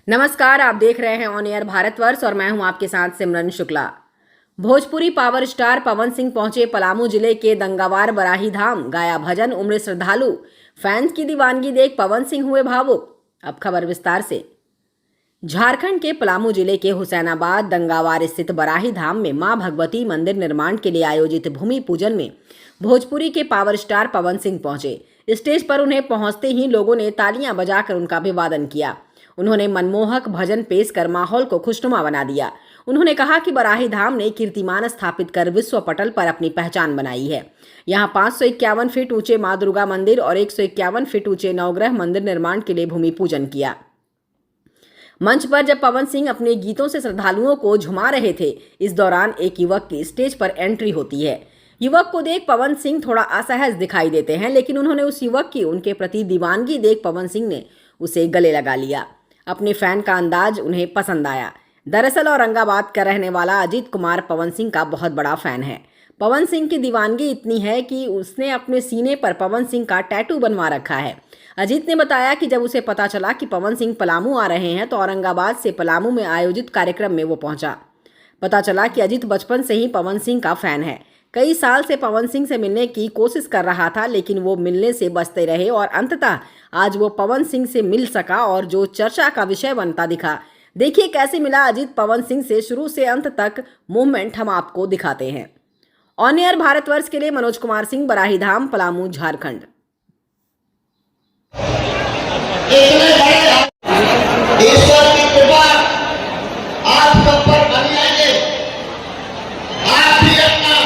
नमस्कार, आप देख रहे हैं ऑन एयर भारतवर्ष और मैं हूं आपके साथ सिमरन शुक्ला। भोजपुरी पावर स्टार पवन सिंह पहुंचे पलामू जिले के दंगावार बराही धाम। गाया भजन, उमड़े श्रद्धालु। फैंस की दीवानगी देख पवन सिंह हुए भावुक। अब खबर विस्तार से। झारखंड के पलामू जिले के हुसैनाबाद दंगावार स्थित बराही धाम में मां भगवती मंदिर निर्माण के लिए आयोजित भूमि पूजन में भोजपुरी के पावर स्टार पवन सिंह पहुंचे। स्टेज पर उन्हें पहुंचते ही लोगों ने तालियां बजाकर उनका अभिवादन किया। उन्होंने मनमोहक भजन पेश कर माहौल को खुशनुमा बना दिया। उन्होंने कहा कि बराही धाम ने कीर्तिमान स्थापित कर विश्व पटल पर अपनी पहचान बनाई है। यहां 551 फीट ऊंचे मां दुर्गा मंदिर और 151 फीट ऊंचे नवग्रह मंदिर निर्माण के लिए भूमि पूजन किया। मंच पर जब पवन सिंह अपने गीतों से श्रद्धालुओं को झुमा रहे थे, इस दौरान एक युवक की स्टेज पर एंट्री होती है। युवक को देख पवन सिंह थोड़ा असहज दिखाई देते हैं, लेकिन उन्होंने उस युवक की उनके प्रति दीवानगी देख पवन सिंह ने उसे गले लगा लिया। अपने फैन का अंदाज उन्हें पसंद आया। दरअसल औरंगाबाद का रहने वाला अजीत कुमार पवन सिंह का बहुत बड़ा फैन है। पवन सिंह की दीवानगी इतनी है कि उसने अपने सीने पर पवन सिंह का टैटू बनवा रखा है। अजीत ने बताया कि जब उसे पता चला कि पवन सिंह पलामू आ रहे हैं तो औरंगाबाद से पलामू में आयोजित कार्यक्रम में वो पहुंचा। पता चला कि अजीत बचपन से ही पवन सिंह का फैन है। कई साल से पवन सिंह से मिलने की कोशिश कर रहा था, लेकिन वो मिलने से बचते रहे और अंततः आज वो पवन सिंह से मिल सका और जो चर्चा का विषय बनता दिखा। देखिए कैसे मिला अजीत पवन सिंह से, शुरू से अंत तक मूवमेंट हम आपको दिखाते हैं। ऑन एयर भारतवर्ष के लिए मनोज कुमार सिंह, बराही धाम, पलामू, झारखंड। ईश्वर की कृपा आप सब पर बनी रहे। आप भी अपना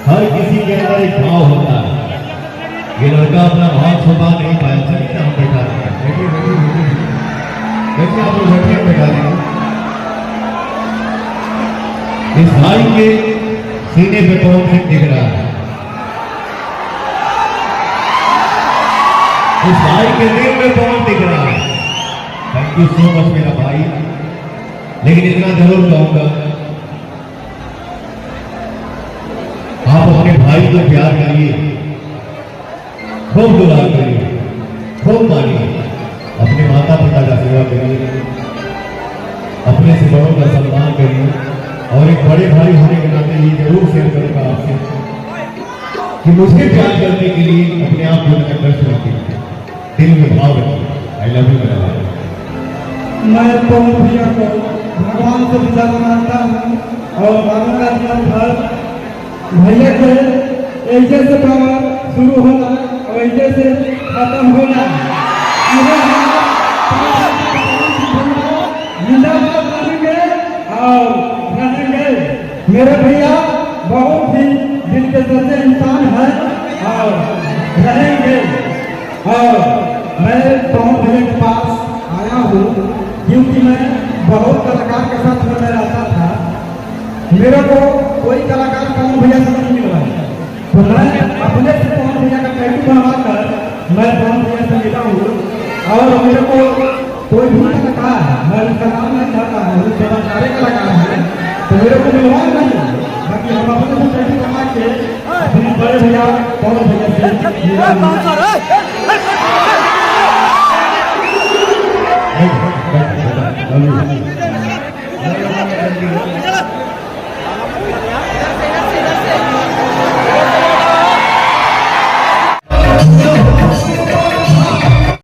हर किसी के अंदर एक भाव होता है। ये लड़का अपना भाव छुपा नहीं पाया। चलिए हम बैठा देंगे। देखिए आप लोग बैठे बैठा देंगे। इस भाई के सीने पे पवन सिंह दिख रहा है। इस भाई के दिल में पवन दिख रहा है। थैंक यू सो मच मेरा भाई। लेकिन इतना जरूर कहूंगा, आप अपने भाई को प्यार करिए, खूब दुलार करिए, खूब मानिए, अपने माता पिता का सेवा करिए, अपने से बड़ों का सम्मान करिए। और एक बड़े भाई होने के नाते ये जरूर शेयर करूंगा आपसे कि मुझे प्यार करने के लिए अपने आप को कष्ट रखिए, दिल में भाव रखिए। आई लव यू मेरा भाई। मैं पवन भैया को भगवान से भी ज्यादा मानता हूँ और मानूंगा कि भैया के ऐसे से पावर शुरू होना और ऐसे से खत्म होना जिंदाबाद रहेंगे और रहेंगे। मेरे भैया बहुत ही दिल के सच्चे इंसान हैं और रहेंगे। और मैं पवन भैया के पास आया हूँ क्योंकि मैं बहुत कलाकार के साथ में रहता था। मेरे को कोई कलाकार पवन भैया से नहीं मिला, तो मैं अपने से पवन भैया का टैटू बनवा कर मैं पवन भैया से मिला हूँ। और मेरे को कोई भी कलाकार, मैं उसका नाम नहीं चाहता हूँ, केवल सारे कलाकार हैं, तो मेरे को मिलवा नहीं। बाकी हम अपने से टैटू बनवा के अपने बड़े भैया पवन भैया से मिला।